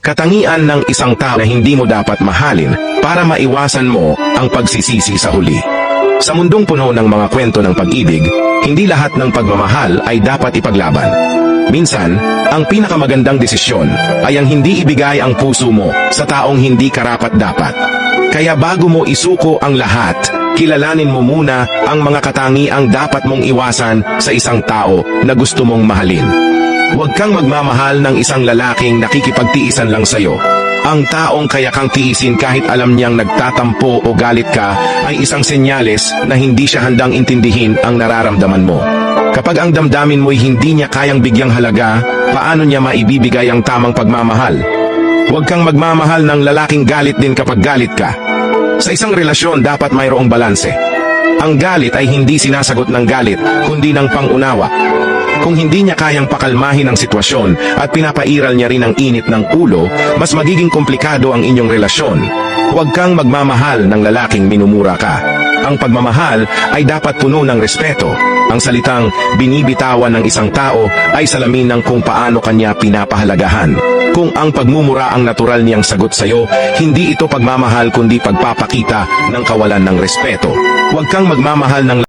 Katangian ng isang tao na hindi mo dapat mahalin para maiwasan mo ang pagsisisi sa huli. Sa mundong puno ng mga kwento ng pag-ibig, hindi lahat ng pagmamahal ay dapat ipaglaban. Minsan, ang pinakamagandang desisyon ay ang hindi ibigay ang puso mo sa taong hindi karapat-dapat. Kaya bago mo isuko ang lahat, kilalanin mo muna ang mga katangiang dapat mong iwasan sa isang tao na gusto mong mahalin. Huwag kang magmamahal ng isang lalaking nakikipagtiisan lang sa'yo. Ang taong kaya kang tiisin kahit alam niyang nagtatampo o galit ka ay isang senyales na hindi siya handang intindihin ang nararamdaman mo. Kapag ang damdamin mo'y hindi niya kayang bigyang halaga, paano niya maibibigay ang tamang pagmamahal? Huwag kang magmamahal ng lalaking galit din kapag galit ka. Sa isang relasyon dapat mayroong balanse. Ang galit ay hindi sinasagot ng galit, kundi ng pangunawa. Kung hindi niya kayang pakalmahin ang sitwasyon at pinapairal niya rin ang init ng ulo, mas magiging komplikado ang inyong relasyon. Huwag kang magmamahal ng lalaking minumura ka. Ang pagmamahal ay dapat puno ng respeto. Ang salitang binibitawan ng isang tao ay salamin ng kung paano kanya pinapahalagahan. Kung ang pagmumura ang natural niyang sagot sa iyo, hindi ito pagmamahal kundi pagpapakita ng kawalan ng respeto. Huwag kang magmamahal ng